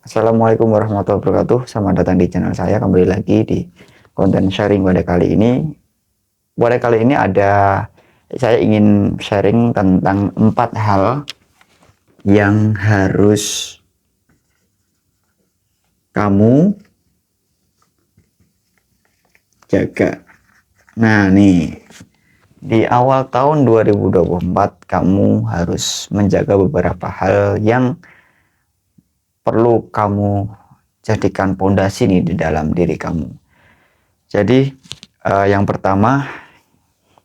Assalamualaikum warahmatullahi wabarakatuh. Selamat datang di channel saya. Kembali lagi di konten sharing pada kali ini. Pada kali ini saya ingin sharing tentang 4 hal yang harus kamu jaga. Nah, nih di awal tahun 2024 kamu harus menjaga beberapa hal yang perlu kamu jadikan pondasi nih di dalam diri kamu. Jadi yang pertama,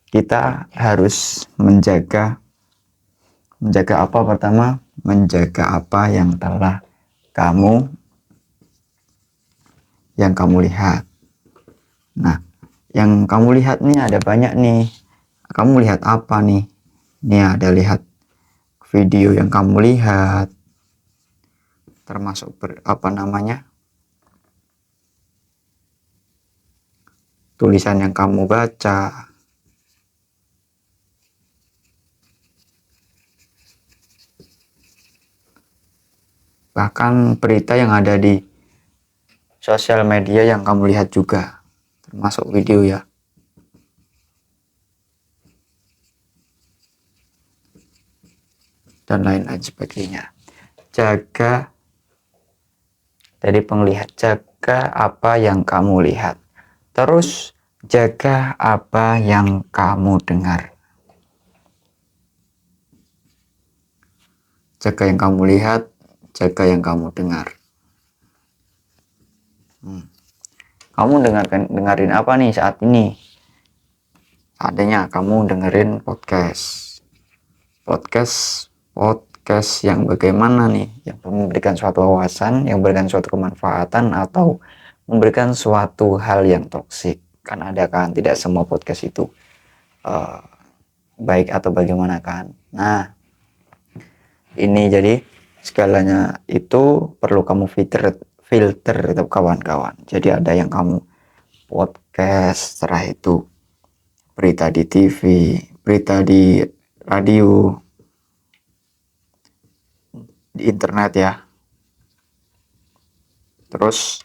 kita harus menjaga apa pertama? Menjaga apa yang telah kamu lihat. Nah, yang kamu lihat nih ada banyak nih. Kamu lihat apa nih? Nih ada lihat video yang kamu lihat, termasuk tulisan yang kamu baca, bahkan berita yang ada di sosial media yang kamu lihat juga, termasuk video ya. Dan lain-lain sebagainya. Jaga dari penglihat, jaga apa yang kamu lihat. Terus jaga apa yang kamu dengar. Jaga yang kamu lihat, jaga yang kamu dengar. Kamu dengerin apa nih saat ini? Adanya kamu dengerin podcast yang bagaimana nih, yang memberikan suatu wawasan, yang memberikan suatu kemanfaatan, atau memberikan suatu hal yang toksik. Kan ada kan, tidak semua podcast itu baik atau bagaimana kan. Nah, ini jadi segalanya itu perlu kamu filter atau kawan-kawan. Jadi ada yang kamu podcast, setelah itu berita di TV, berita di radio, di internet ya. Terus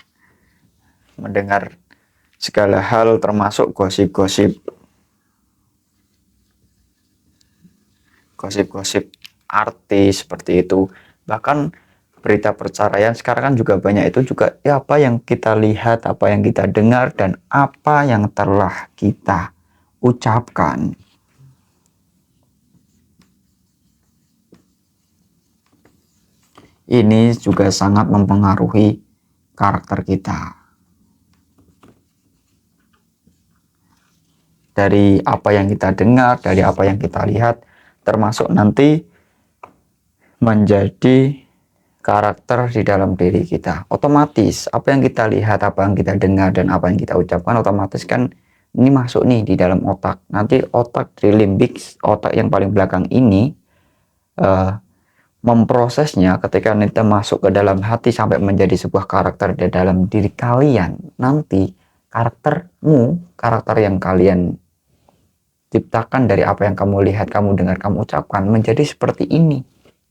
mendengar segala hal termasuk gosip-gosip artis seperti itu. Bahkan berita perceraian sekarang kan juga banyak, itu juga ya, apa yang kita lihat, apa yang kita dengar, dan apa yang telah kita ucapkan. Ini juga sangat mempengaruhi karakter kita. Dari apa yang kita dengar, dari apa yang kita lihat, termasuk nanti menjadi karakter di dalam diri kita. Otomatis apa yang kita lihat, apa yang kita dengar, dan apa yang kita ucapkan, otomatis kan ini masuk nih di dalam otak. Nanti otak dari limbik, otak yang paling belakang ini memprosesnya. Ketika kita masuk ke dalam hati sampai menjadi sebuah karakter di dalam diri kalian, nanti karakter yang kalian ciptakan dari apa yang kamu lihat, kamu dengar, kamu ucapkan menjadi seperti ini,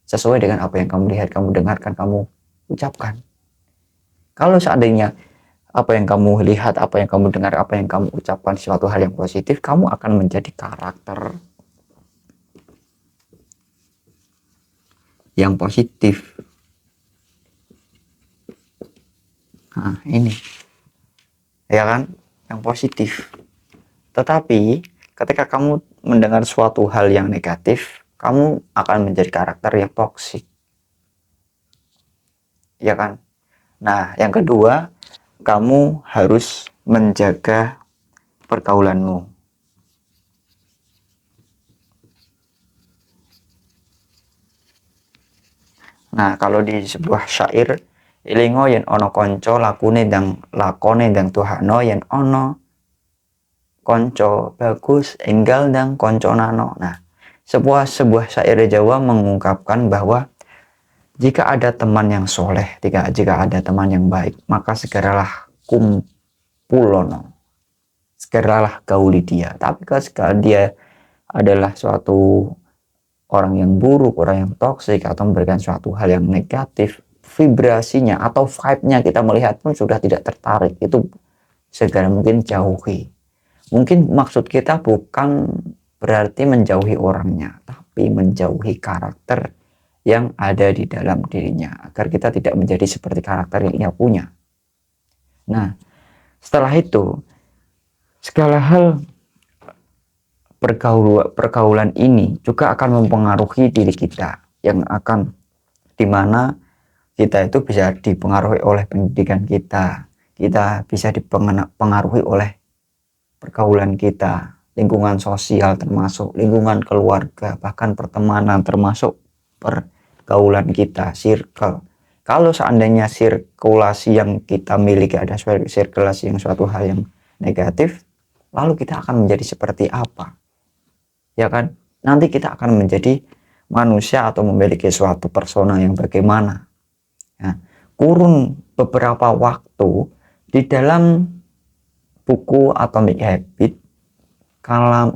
sesuai dengan apa yang kamu lihat, kamu dengarkan, kamu ucapkan. Kalau seandainya apa yang kamu lihat, apa yang kamu dengar, apa yang kamu ucapkan suatu hal yang positif, kamu akan menjadi karakter yang positif. Nah, ini ya kan, yang positif. Tetapi ketika kamu mendengar suatu hal yang negatif, kamu akan menjadi karakter yang toksik, ya kan. Nah, yang kedua, kamu harus menjaga pergaulanmu. Nah, kalau di sebuah syair, ilingo yen ono konco lakone dang tuhano, yen ono konco bagus enggal dang konco nano. Nah, sebuah syair Jawa mengungkapkan bahwa jika ada teman yang soleh, jika ada teman yang baik, maka segeralah kumpulono, segeralah gauli dia. Tapi kalau dia adalah suatu orang yang buruk, orang yang toksik, atau memberikan suatu hal yang negatif, vibrasinya atau vibe-nya kita melihat pun sudah tidak tertarik, itu segera mungkin jauhi. Mungkin maksud kita bukan berarti menjauhi orangnya, tapi menjauhi karakter yang ada di dalam dirinya, agar kita tidak menjadi seperti karakter yang ia punya. Nah, setelah itu, segala hal pergaulan ini juga akan mempengaruhi diri kita, yang akan dimana kita itu bisa dipengaruhi oleh pendidikan kita bisa dipengaruhi oleh pergaulan kita, lingkungan sosial termasuk lingkungan keluarga, bahkan pertemanan termasuk pergaulan kita, circle. Kalau seandainya sirkulasi yang kita miliki ada sirkulasi yang suatu hal yang negatif, lalu kita akan menjadi seperti apa? Ya kan? Nanti kita akan menjadi manusia atau memiliki suatu persona yang bagaimana. Nah, kurun beberapa waktu di dalam buku Atomic Habit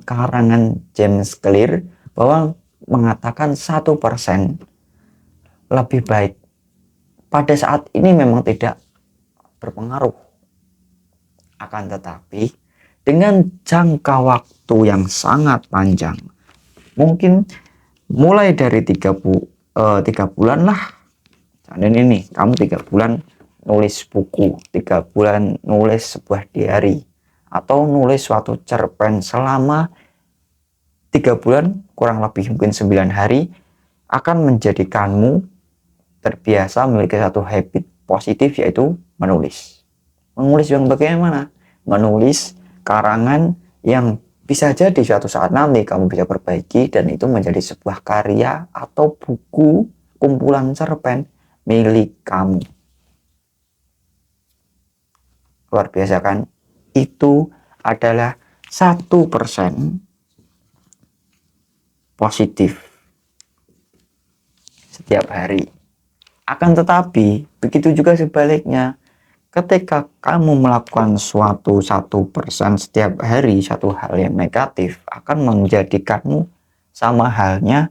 karangan James Clear bahwa mengatakan 1% lebih baik pada saat ini memang tidak berpengaruh, akan tetapi dengan jangka waktu yang sangat panjang, mungkin mulai dari 3 bulan lah. Dan ini kamu 3 bulan nulis buku, 3 bulan nulis sebuah diary, atau nulis suatu cerpen selama 3 bulan, kurang lebih mungkin 9 hari, akan menjadikanmu terbiasa memiliki satu habit positif, yaitu menulis. Menulis yang bagaimana? Menulis karangan yang bisa jadi suatu saat nanti kamu bisa perbaiki dan itu menjadi sebuah karya atau buku kumpulan cerpen milik kamu. Luar biasa kan? Itu adalah 1% positif setiap hari. Akan tetapi begitu juga sebaliknya, ketika kamu melakukan 1% setiap hari, satu hal yang negatif, akan menjadikanmu sama halnya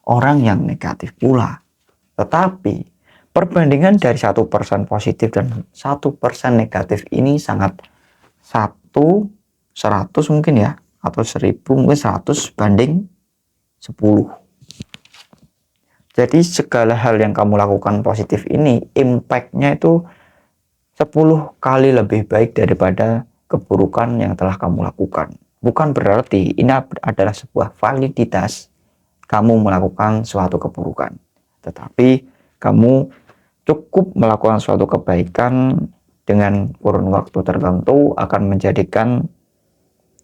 orang yang negatif pula. Tetapi perbandingan dari 1% positif dan 1% negatif ini sangat 100 mungkin ya, atau 1000 mungkin 100 banding 10. Jadi segala hal yang kamu lakukan positif ini, impact-nya itu 10 kali lebih baik daripada keburukan yang telah kamu lakukan. Bukan berarti ini adalah sebuah validitas kamu melakukan suatu keburukan, tetapi kamu cukup melakukan suatu kebaikan dengan kurun waktu tertentu akan menjadikan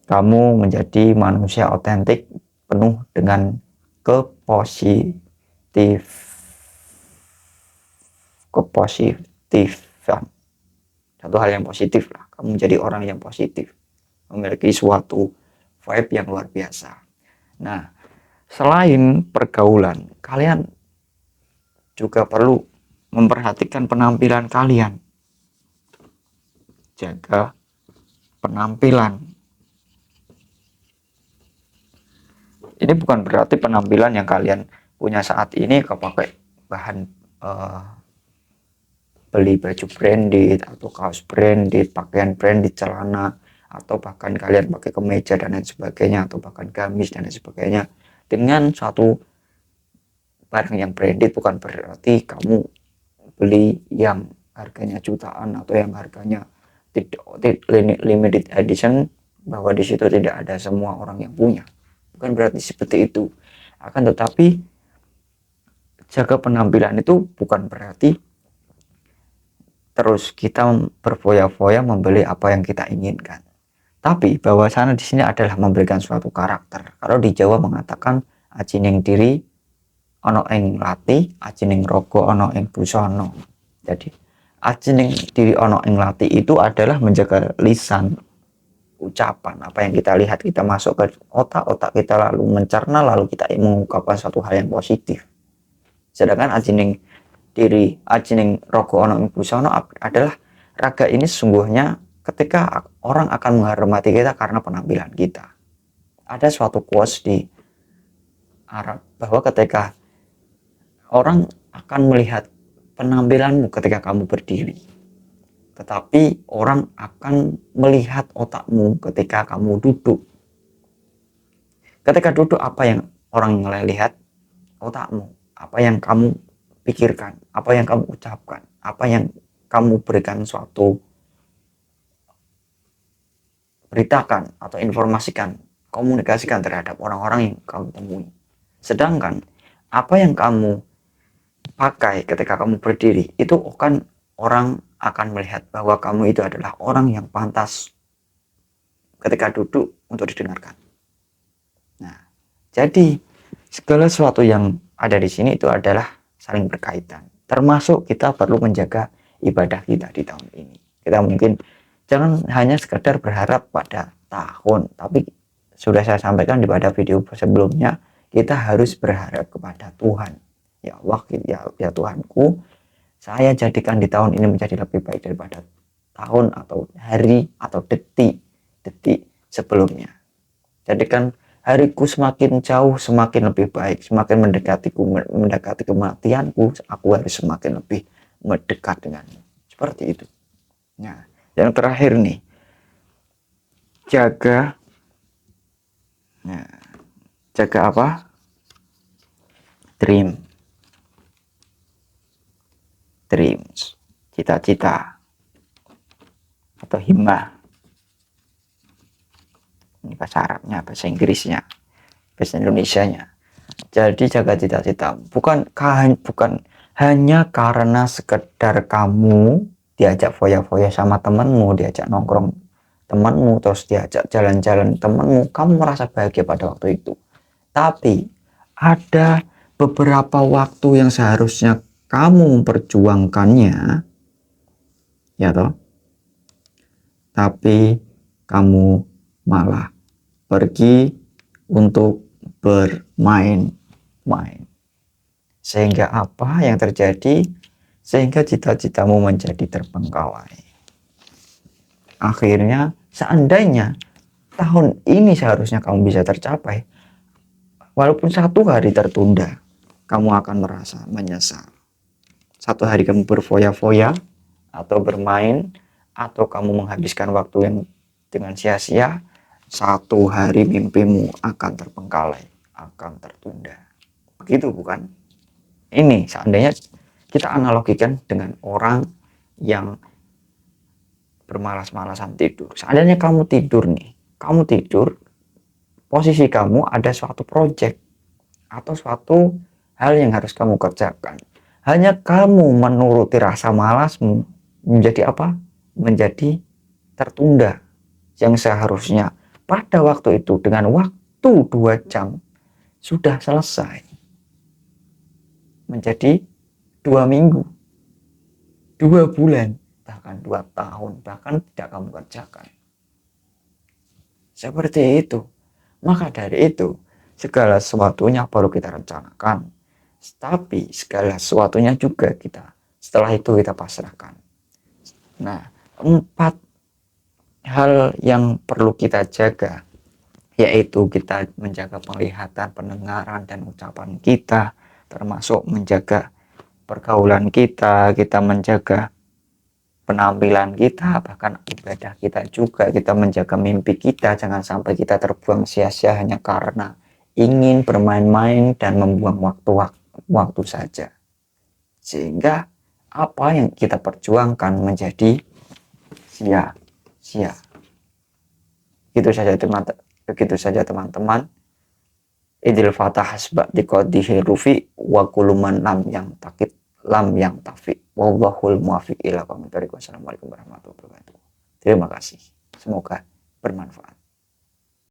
kamu menjadi manusia otentik penuh dengan kepositifan. Satu hal yang positif lah, kamu menjadi orang yang positif, memiliki suatu vibe yang luar biasa. Nah, selain pergaulan, kalian juga perlu memperhatikan penampilan kalian. Jaga penampilan. Ini bukan berarti penampilan yang kalian punya saat ini kau pakai bahan beli baju branded atau kaos branded, pakaian branded, celana, atau bahkan kalian pakai kemeja dan lain sebagainya, atau bahkan gamis dan lain sebagainya dengan suatu barang yang branded, bukan berarti kamu beli yang harganya jutaan atau yang harganya tidak limited edition, bahwa di situ tidak ada semua orang yang punya. Bukan berarti seperti itu. Akan tetapi jaga penampilan itu bukan berarti terus kita berfoya-foya membeli apa yang kita inginkan. Tapi bahwasanya di sini adalah memberikan suatu karakter. Kalau di Jawa mengatakan ajining diri ono ing lati, ajining rogo ono ing busono. Jadi ajining diri ono ing lati itu adalah menjaga lisan, ucapan, apa yang kita lihat kita masuk ke otak kita, lalu mencerna, lalu kita mengungkapkan suatu hal yang positif. Sedangkan ajining diri ajining rogo ono ing busono adalah raga ini sesungguhnya ketika orang akan menghormati kita karena penampilan kita. Ada suatu quotes di Arab bahwa ketika orang akan melihat penampilanmu ketika kamu berdiri, tetapi orang akan melihat otakmu ketika kamu duduk. Ketika duduk, apa yang orang lihat? Otakmu. Apa yang kamu pikirkan, apa yang kamu ucapkan, apa yang kamu berikan suatu beritakan atau informasikan, komunikasikan terhadap orang-orang yang kamu temui. Sedangkan apa yang kamu pakai ketika kamu berdiri, itu kan orang akan melihat bahwa kamu itu adalah orang yang pantas ketika duduk untuk didengarkan. Nah, jadi segala sesuatu yang ada di sini itu adalah saling berkaitan. Termasuk kita perlu menjaga ibadah kita di tahun ini. Kita mungkin jangan hanya sekedar berharap pada tahun, tapi sudah saya sampaikan pada video sebelumnya, kita harus berharap kepada Tuhan. Ya Allah, ya Tuhanku, saya jadikan di tahun ini menjadi lebih baik daripada tahun atau hari atau detik sebelumnya. Jadikan hariku semakin jauh, semakin lebih baik, semakin mendekati kematianku, aku harus semakin lebih mendekat denganmu. Seperti itu. Nah, yang terakhir nih, jaga apa? Dreams, cita-cita atau himmah. Ini bahasa Arabnya, bahasa Inggrisnya, bahasa Indonesianya. Jadi jaga cita-cita, bukan hanya karena sekedar kamu diajak foya-foya sama temanmu, diajak nongkrong temanmu, terus diajak jalan-jalan temanmu, kamu merasa bahagia pada waktu itu. Tapi ada beberapa waktu yang seharusnya kamu memperjuangkannya, ya toh, tapi kamu malah pergi untuk bermain-main. Sehingga apa yang terjadi? Sehingga cita-citamu menjadi terbengkalai. Akhirnya, seandainya tahun ini seharusnya kamu bisa tercapai, walaupun 1 hari tertunda, kamu akan merasa menyesal. 1 hari kamu berfoya-foya atau bermain, atau kamu menghabiskan waktu yang dengan sia-sia, 1 hari mimpimu akan terbengkalai, akan tertunda. Begitu bukan? Ini seandainya kita analogikan dengan orang yang bermalas-malasan tidur. Seandainya kamu tidur nih, posisi kamu ada suatu project atau suatu hal yang harus kamu kerjakan. Hanya kamu menuruti rasa malasmu, menjadi apa? Menjadi tertunda. Yang seharusnya pada waktu itu dengan waktu 2 jam sudah selesai, menjadi 2 minggu, 2 bulan, bahkan 2 tahun, bahkan tidak kamu kerjakan. Seperti itu. Maka dari itu, segala sesuatunya perlu kita rencanakan, tapi segala sesuatunya juga setelah itu kita pasrahkan. Nah, 4 hal yang perlu kita jaga, yaitu kita menjaga penglihatan, pendengaran, dan ucapan kita, termasuk menjaga pergaulan kita menjaga penampilan kita, bahkan ibadah kita juga, kita menjaga mimpi kita, jangan sampai kita terbuang sia-sia hanya karena ingin bermain-main dan membuang waktu saja. Sehingga apa yang kita perjuangkan menjadi sia-sia. Begitu saja teman-teman. Idil fatah hasbak diqadihi rufi wa kuluman lam yang tafi. Wallahul muwafiq ila aqwamit thoriq. Wassalamualaikum warahmatullahi wabarakatuh. Terima kasih. Semoga bermanfaat.